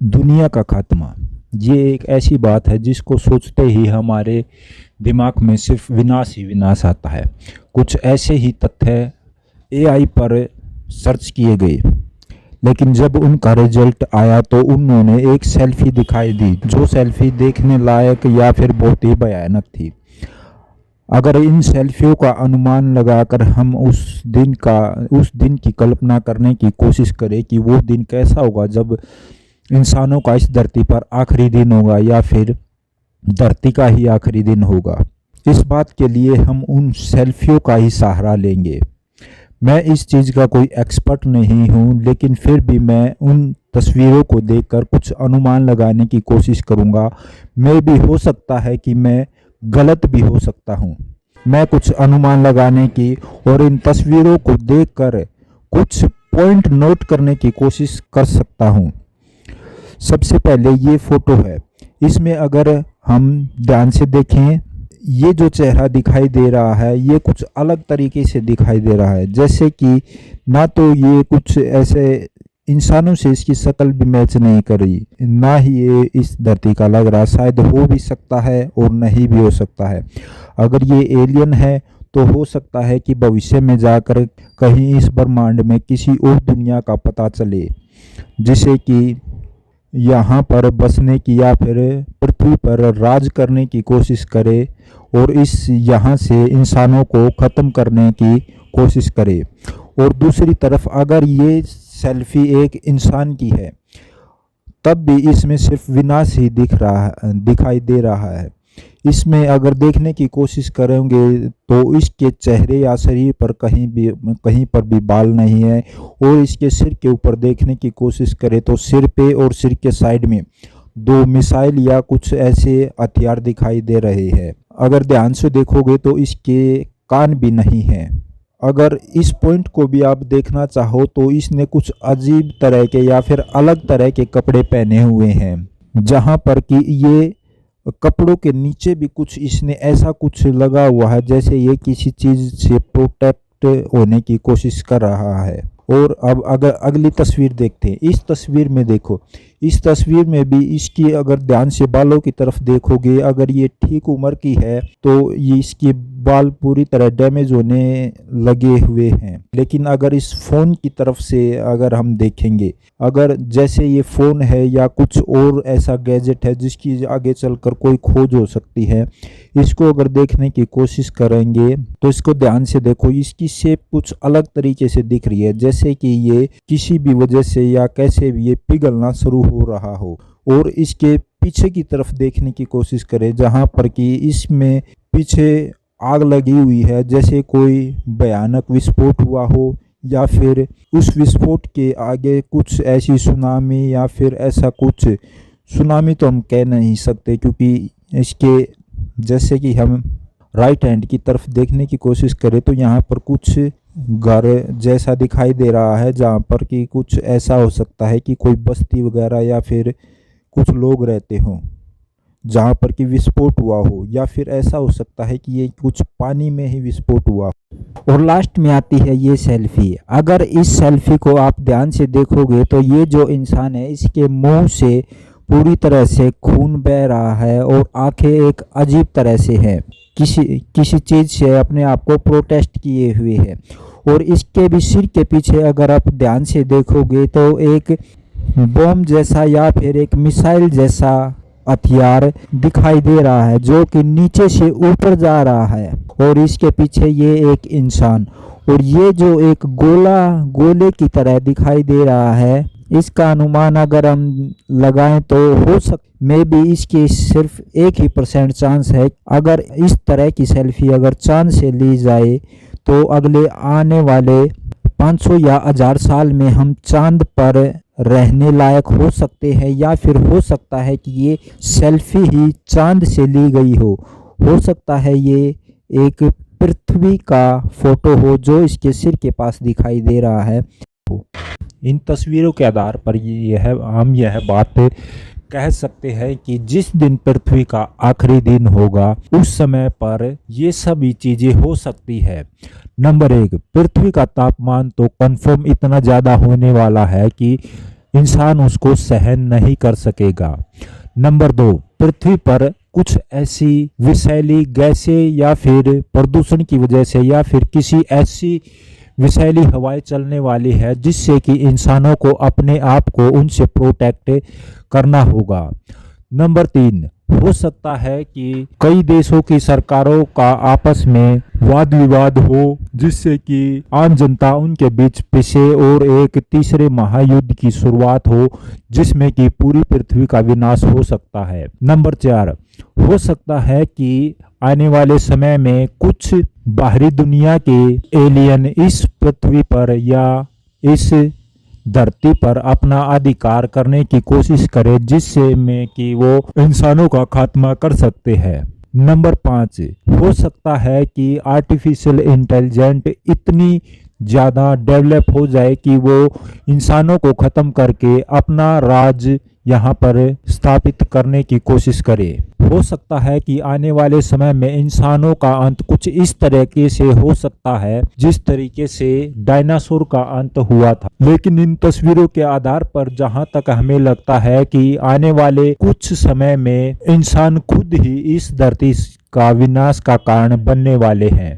दुनिया का खात्मा, ये एक ऐसी बात है जिसको सोचते ही हमारे दिमाग में सिर्फ विनाश ही विनाश आता है। कुछ ऐसे ही तथ्य एआई पर सर्च किए गए, लेकिन जब उनका रिजल्ट आया तो उन्होंने एक सेल्फी दिखाई दी जो सेल्फी देखने लायक या फिर बहुत ही भयानक थी। अगर इन सेल्फियों का अनुमान लगाकर हम उस दिन की कल्पना करने की कोशिश करें कि वो दिन कैसा होगा जब इंसानों का इस धरती पर आखिरी दिन होगा या फिर धरती का ही आखिरी दिन होगा, इस बात के लिए हम उन सेल्फियों का ही सहारा लेंगे। मैं इस चीज़ का कोई एक्सपर्ट नहीं हूँ, लेकिन फिर भी मैं उन तस्वीरों को देखकर कुछ अनुमान लगाने की कोशिश करूँगा। मैं भी हो सकता है कि मैं गलत भी हो सकता हूँ। मैं कुछ अनुमान लगाने की और इन तस्वीरों को देखकर कुछ पॉइंट नोट करने की कोशिश कर सकता हूँ। सबसे पहले ये फोटो है, इसमें अगर हम ध्यान से देखें, ये जो चेहरा दिखाई दे रहा है ये कुछ अलग तरीके से दिखाई दे रहा है। जैसे कि ना तो ये कुछ ऐसे इंसानों से इसकी शक्ल भी मैच नहीं कर रही, ना ही ये इस धरती का लग रहा। शायद हो भी सकता है और नहीं भी हो सकता है। अगर ये एलियन है तो हो सकता है कि भविष्य में जाकर कहीं इस ब्रह्मांड में किसी और दुनिया का पता चले, जिसे कि यहाँ पर बसने की या फिर पृथ्वी पर राज करने की कोशिश करे और इस यहाँ से इंसानों को ख़त्म करने की कोशिश करे। और दूसरी तरफ अगर ये सेल्फी एक इंसान की है तब भी इसमें सिर्फ विनाश ही दिखाई दे रहा है। इसमें अगर देखने की कोशिश करेंगे तो इसके चेहरे या शरीर पर कहीं पर भी बाल नहीं है, और इसके सिर के ऊपर देखने की कोशिश करें तो सिर पे और सिर के साइड में दो मिसाइल या कुछ ऐसे हथियार दिखाई दे रहे हैं। अगर ध्यान से देखोगे तो इसके कान भी नहीं हैं। अगर इस पॉइंट को भी आप देखना चाहो तो इसने कुछ अजीब तरह के या फिर अलग तरह के कपड़े पहने हुए हैं, जहां पर कि ये कपड़ों के नीचे भी कुछ इसने ऐसा कुछ लगा हुआ है जैसे ये किसी चीज़ से प्रोटेक्ट होने की कोशिश कर रहा है। और अब अगर अगली तस्वीर देखते हैं, इस तस्वीर में देखो, इस तस्वीर में भी इसकी अगर ध्यान से बालों की तरफ देखोगे, अगर ये ठीक उम्र की है तो ये इसके बाल पूरी तरह डैमेज होने लगे हुए हैं। लेकिन अगर इस फ़ोन की तरफ से अगर हम देखेंगे, अगर जैसे ये फ़ोन है या कुछ और ऐसा गैजेट है जिसकी आगे चलकर कोई खोज हो सकती है, इसको अगर देखने की कोशिश करेंगे तो इसको ध्यान से देखो, इसकी शेप कुछ अलग तरीके से दिख रही है, जैसे कि ये किसी भी वजह से या कैसे भी ये पिघलना शुरू हो रहा हो। और इसके पीछे की तरफ देखने की कोशिश करें जहां पर कि इसमें पीछे आग लगी हुई है, जैसे कोई भयानक विस्फोट हुआ हो या फिर उस विस्फोट के आगे कुछ ऐसी सुनामी या फिर ऐसा कुछ, सुनामी तो हम कह नहीं सकते क्योंकि इसके जैसे कि हम राइट हैंड की तरफ देखने की कोशिश करें तो यहाँ पर कुछ घर जैसा दिखाई दे रहा है, जहाँ पर कि कुछ ऐसा हो सकता है कि कोई बस्ती वगैरह या फिर कुछ लोग रहते हों जहाँ पर कि विस्फोट हुआ हो, या फिर ऐसा हो सकता है कि ये कुछ पानी में ही विस्फोट हुआ हो। और लास्ट में आती है ये सेल्फी। अगर इस सेल्फी को आप ध्यान से देखोगे तो ये जो इंसान है इसके मुंह से पूरी तरह से खून बह रहा है और आंखें एक अजीब तरह से हैं, किसी चीज़ से अपने आप को प्रोटेस्ट किए हुए है। और इसके भी सिर के पीछे अगर आप ध्यान से देखोगे तो एक बम जैसा या फिर एक मिसाइल जैसा हथियार दिखाई दे रहा है जो कि नीचे से ऊपर जा रहा है, और इसके पीछे ये एक इंसान, और ये जो एक गोले की तरह दिखाई दे रहा है, इसका अनुमान अगर हम लगाएं तो हो मे भी इसकी सिर्फ 1% चांस है। अगर इस तरह की सेल्फी अगर चांद से ली जाए तो अगले आने वाले 500 या 1000 साल में हम चांद पर रहने लायक हो सकते हैं, या फिर हो सकता है कि ये सेल्फी ही चांद से ली गई हो सकता है ये एक पृथ्वी का फोटो हो जो इसके सिर के पास दिखाई दे रहा है। इन तस्वीरों के आधार पर हम यह बात कह सकते हैं कि जिस दिन पृथ्वी का आखिरी दिन होगा उस समय पर ये सभी चीजें हो सकती है। नंबर 1, पृथ्वी का तापमान तो कंफर्म इतना ज़्यादा होने वाला है कि इंसान उसको सहन नहीं कर सकेगा। नंबर 2, पृथ्वी पर कुछ ऐसी विषैली गैसें या फिर प्रदूषण की वजह से या फिर किसी ऐसी विषैली हवाएं चलने वाली है जिससे कि इंसानों को अपने आप को उनसे प्रोटेक्ट करना होगा। नंबर 3, हो सकता है कि कई देशों की सरकारों का आपस में वाद विवाद हो जिससे कि आम जनता उनके बीच पिसे और एक तीसरे महायुद्ध की शुरुआत हो जिसमें कि पूरी पृथ्वी का विनाश हो सकता है। नंबर 4, हो सकता है कि आने वाले समय में कुछ बाहरी दुनिया के एलियन इस पृथ्वी पर या इस धरती पर अपना अधिकार करने की कोशिश करे जिससे में कि वो इंसानों का खात्मा कर सकते हैं। नंबर 5, हो सकता है कि आर्टिफिशियल इंटेलिजेंट इतनी ज़्यादा डेवलप हो जाए कि वो इंसानों को ख़त्म करके अपना राज यहाँ पर स्थापित करने की कोशिश करे। हो सकता है कि आने वाले समय में इंसानों का अंत कुछ इस तरीके से हो सकता है जिस तरीके से डायनासोर का अंत हुआ था। लेकिन इन तस्वीरों के आधार पर जहां तक हमें लगता है कि आने वाले कुछ समय में इंसान खुद ही इस धरती का विनाश का कारण बनने वाले हैं।